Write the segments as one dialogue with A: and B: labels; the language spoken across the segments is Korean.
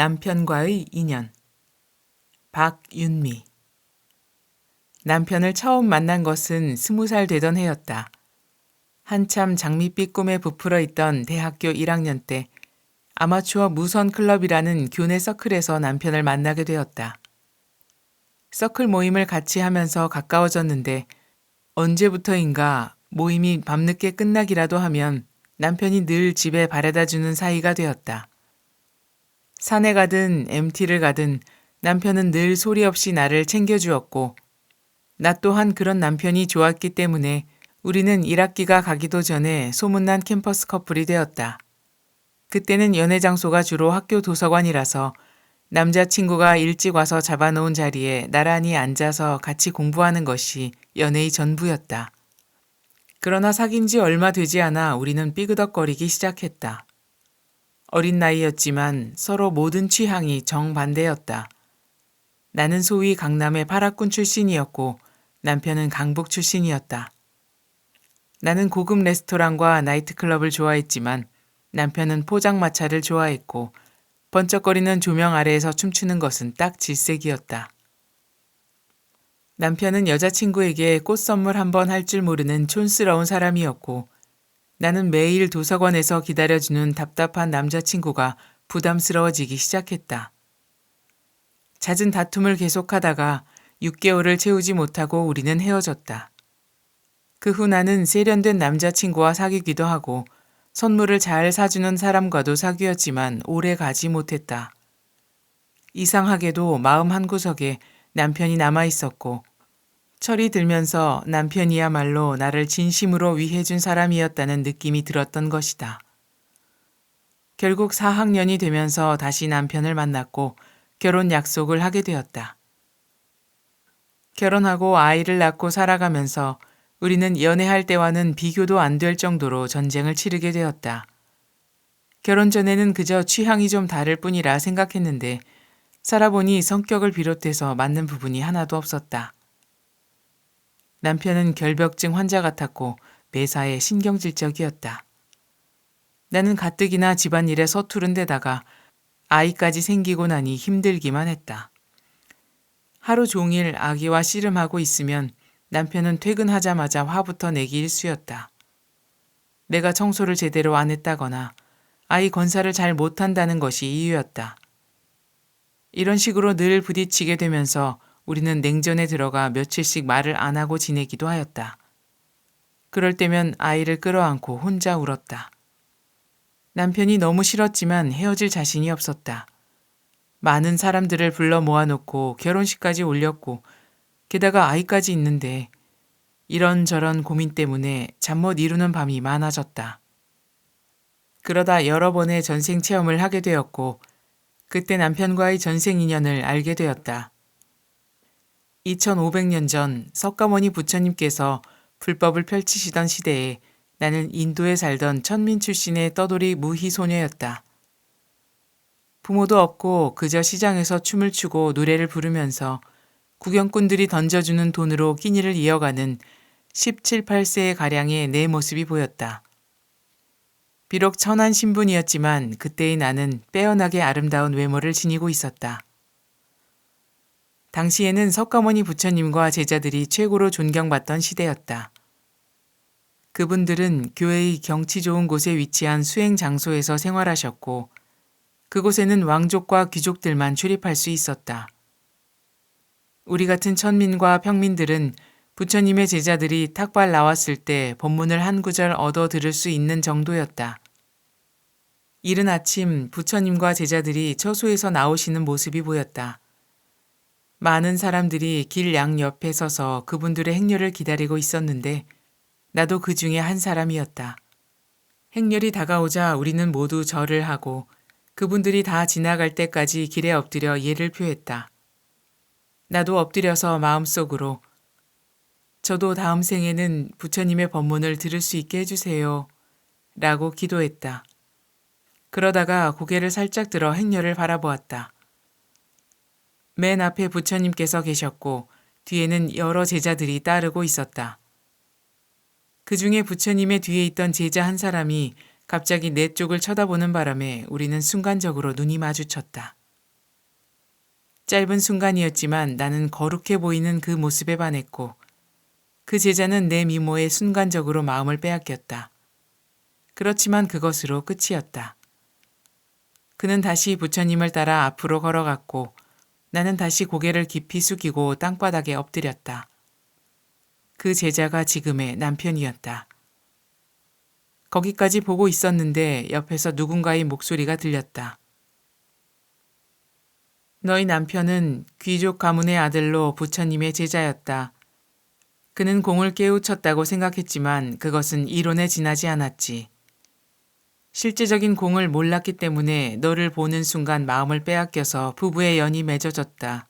A: 남편과의 인연. 박윤미. 남편을 처음 만난 것은 20살 되던 해였다. 한참 장밋빛 꿈에 부풀어 있던 대학교 1학년 때 아마추어 무선 클럽이라는 교내 서클에서 남편을 만나게 되었다. 서클 모임을 같이 하면서 가까워졌는데 언제부터인가 모임이 밤늦게 끝나기라도 하면 남편이 늘 집에 바래다주는 사이가 되었다. 산에 가든 MT를 가든 남편은 늘 소리 없이 나를 챙겨주었고 나 또한 그런 남편이 좋았기 때문에 우리는 1학기가 가기도 전에 소문난 캠퍼스 커플이 되었다. 그때는 연애 장소가 주로 학교 도서관이라서 남자친구가 일찍 와서 잡아놓은 자리에 나란히 앉아서 같이 공부하는 것이 연애의 전부였다. 그러나 사귄 지 얼마 되지 않아 우리는 삐그덕거리기 시작했다. 어린 나이였지만 서로 모든 취향이 정반대였다. 나는 소위 강남의 파라군 출신이었고 남편은 강북 출신이었다. 나는 고급 레스토랑과 나이트클럽을 좋아했지만 남편은 포장마차를 좋아했고 번쩍거리는 조명 아래에서 춤추는 것은 딱 질색이었다. 남편은 여자친구에게 꽃 선물 한 번 할 줄 모르는 촌스러운 사람이었고 나는 매일 도서관에서 기다려주는 답답한 남자친구가 부담스러워지기 시작했다. 잦은 다툼을 계속하다가 6개월을 채우지 못하고 우리는 헤어졌다. 그 후 나는 세련된 남자친구와 사귀기도 하고 선물을 잘 사주는 사람과도 사귀었지만 오래 가지 못했다. 이상하게도 마음 한구석에 남편이 남아있었고 철이 들면서 남편이야말로 나를 진심으로 위해준 사람이었다는 느낌이 들었던 것이다. 결국 4학년이 되면서 다시 남편을 만났고 결혼 약속을 하게 되었다. 결혼하고 아이를 낳고 살아가면서 우리는 연애할 때와는 비교도 안 될 정도로 전쟁을 치르게 되었다. 결혼 전에는 그저 취향이 좀 다를 뿐이라 생각했는데 살아보니 성격을 비롯해서 맞는 부분이 하나도 없었다. 남편은 결벽증 환자 같았고 매사에 신경질적이었다. 나는 가뜩이나 집안일에 서투른 데다가 아이까지 생기고 나니 힘들기만 했다. 하루 종일 아기와 씨름하고 있으면 남편은 퇴근하자마자 화부터 내기 일쑤였다. 내가 청소를 제대로 안 했다거나 아이 건사를 잘 못한다는 것이 이유였다. 이런 식으로 늘 부딪히게 되면서 우리는 냉전에 들어가 며칠씩 말을 안 하고 지내기도 하였다. 그럴 때면 아이를 끌어안고 혼자 울었다. 남편이 너무 싫었지만 헤어질 자신이 없었다. 많은 사람들을 불러 모아놓고 결혼식까지 올렸고 게다가 아이까지 있는데 이런저런 고민 때문에 잠 못 이루는 밤이 많아졌다. 그러다 여러 번의 전생 체험을 하게 되었고 그때 남편과의 전생 인연을 알게 되었다. 2500년 전 석가모니 부처님께서 불법을 펼치시던 시대에 나는 인도에 살던 천민 출신의 떠돌이 무희 소녀였다. 부모도 없고 그저 시장에서 춤을 추고 노래를 부르면서 구경꾼들이 던져주는 돈으로 끼니를 이어가는 17, 8세의 가량의 내 모습이 보였다. 비록 천한 신분이었지만 그때의 나는 빼어나게 아름다운 외모를 지니고 있었다. 당시에는 석가모니 부처님과 제자들이 최고로 존경받던 시대였다. 그분들은 교회의 경치 좋은 곳에 위치한 수행 장소에서 생활하셨고 그곳에는 왕족과 귀족들만 출입할 수 있었다. 우리 같은 천민과 평민들은 부처님의 제자들이 탁발 나왔을 때 법문을 한 구절 얻어 들을 수 있는 정도였다. 이른 아침 부처님과 제자들이 처소에서 나오시는 모습이 보였다. 많은 사람들이 길 양옆에 서서 그분들의 행렬을 기다리고 있었는데 나도 그 중에 한 사람이었다. 행렬이 다가오자 우리는 모두 절을 하고 그분들이 다 지나갈 때까지 길에 엎드려 예를 표했다. 나도 엎드려서 마음속으로 저도 다음 생에는 부처님의 법문을 들을 수 있게 해주세요 라고 기도했다. 그러다가 고개를 살짝 들어 행렬을 바라보았다. 맨 앞에 부처님께서 계셨고 뒤에는 여러 제자들이 따르고 있었다. 그 중에 부처님의 뒤에 있던 제자 한 사람이 갑자기 내 쪽을 쳐다보는 바람에 우리는 순간적으로 눈이 마주쳤다. 짧은 순간이었지만 나는 거룩해 보이는 그 모습에 반했고 그 제자는 내 미모에 순간적으로 마음을 빼앗겼다. 그렇지만 그것으로 끝이었다. 그는 다시 부처님을 따라 앞으로 걸어갔고 나는 다시 고개를 깊이 숙이고 땅바닥에 엎드렸다. 그 제자가 지금의 남편이었다. 거기까지 보고 있었는데 옆에서 누군가의 목소리가 들렸다. 너희 남편은 귀족 가문의 아들로 부처님의 제자였다. 그는 공을 깨우쳤다고 생각했지만 그것은 이론에 지나지 않았지. 실제적인 공을 몰랐기 때문에 너를 보는 순간 마음을 빼앗겨서 부부의 연이 맺어졌다.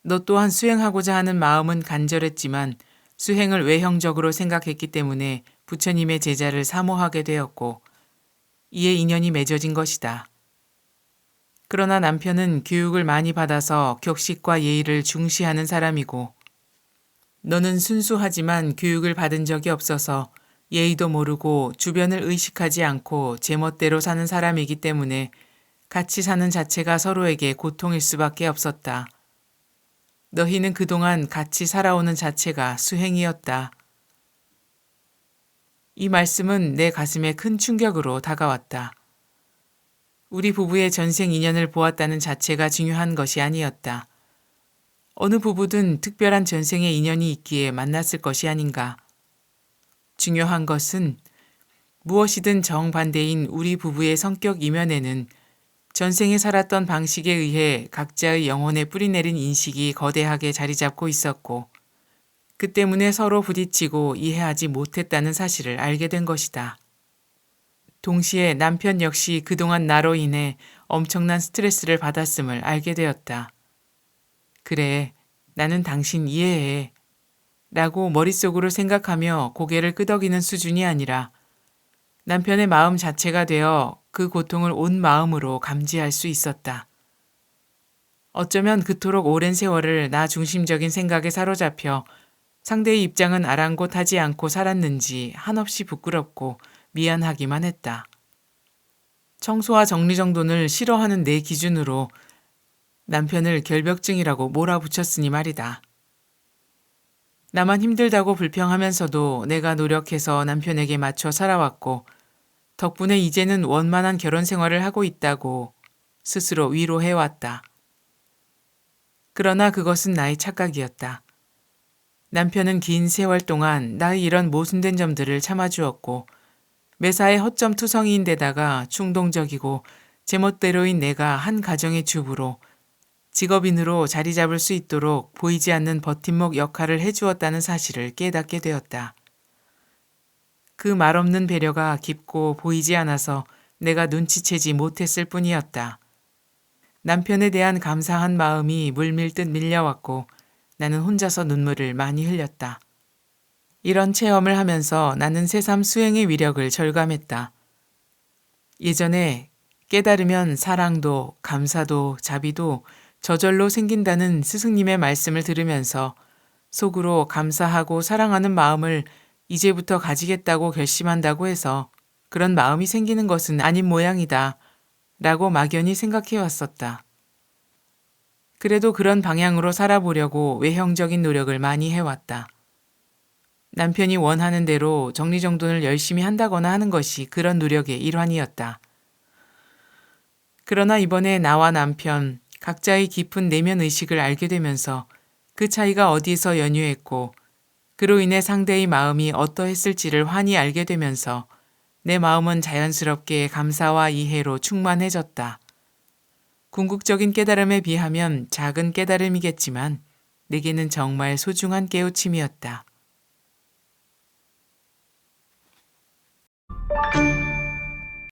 A: 너 또한 수행하고자 하는 마음은 간절했지만 수행을 외형적으로 생각했기 때문에 부처님의 제자를 사모하게 되었고 이에 인연이 맺어진 것이다. 그러나 남편은 교육을 많이 받아서 격식과 예의를 중시하는 사람이고 너는 순수하지만 교육을 받은 적이 없어서 예의도 모르고 주변을 의식하지 않고 제멋대로 사는 사람이기 때문에 같이 사는 자체가 서로에게 고통일 수밖에 없었다. 너희는 그동안 같이 살아오는 자체가 수행이었다. 이 말씀은 내 가슴에 큰 충격으로 다가왔다. 우리 부부의 전생 인연을 보았다는 자체가 중요한 것이 아니었다. 어느 부부든 특별한 전생의 인연이 있기에 만났을 것이 아닌가. 중요한 것은 무엇이든 정반대인 우리 부부의 성격 이면에는 전생에 살았던 방식에 의해 각자의 영혼에 뿌리내린 인식이 거대하게 자리 잡고 있었고 그 때문에 서로 부딪히고 이해하지 못했다는 사실을 알게 된 것이다. 동시에 남편 역시 그동안 나로 인해 엄청난 스트레스를 받았음을 알게 되었다. 그래, 나는 당신 이해해. 라고 머릿속으로 생각하며 고개를 끄덕이는 수준이 아니라 남편의 마음 자체가 되어 그 고통을 온 마음으로 감지할 수 있었다. 어쩌면 그토록 오랜 세월을 나 중심적인 생각에 사로잡혀 상대의 입장은 아랑곳하지 않고 살았는지 한없이 부끄럽고 미안하기만 했다. 청소와 정리정돈을 싫어하는 내 기준으로 남편을 결벽증이라고 몰아붙였으니 말이다. 나만 힘들다고 불평하면서도 내가 노력해서 남편에게 맞춰 살아왔고 덕분에 이제는 원만한 결혼 생활을 하고 있다고 스스로 위로해왔다. 그러나 그것은 나의 착각이었다. 남편은 긴 세월 동안 나의 이런 모순된 점들을 참아주었고 매사에 허점투성이인데다가 충동적이고 제멋대로인 내가 한 가정의 주부로 직업인으로 자리 잡을 수 있도록 보이지 않는 버팀목 역할을 해주었다는 사실을 깨닫게 되었다. 그 말없는 배려가 깊고 보이지 않아서 내가 눈치채지 못했을 뿐이었다. 남편에 대한 감사한 마음이 물밀듯 밀려왔고 나는 혼자서 눈물을 많이 흘렸다. 이런 체험을 하면서 나는 새삼 수행의 위력을 절감했다. 예전에 깨달으면 사랑도 감사도 자비도 저절로 생긴다는 스승님의 말씀을 들으면서 속으로 감사하고 사랑하는 마음을 이제부터 가지겠다고 결심한다고 해서 그런 마음이 생기는 것은 아닌 모양이다 라고 막연히 생각해 왔었다. 그래도 그런 방향으로 살아보려고 외형적인 노력을 많이 해왔다. 남편이 원하는 대로 정리정돈을 열심히 한다거나 하는 것이 그런 노력의 일환이었다. 그러나 이번에 나와 남편, 각자의 깊은 내면 의식을 알게 되면서 그 차이가 어디에서 연유했고 그로 인해 상대의 마음이 어떠했을지를 환히 알게 되면서 내 마음은 자연스럽게 감사와 이해로 충만해졌다. 궁극적인 깨달음에 비하면 작은 깨달음이겠지만 내게는 정말 소중한 깨우침이었다.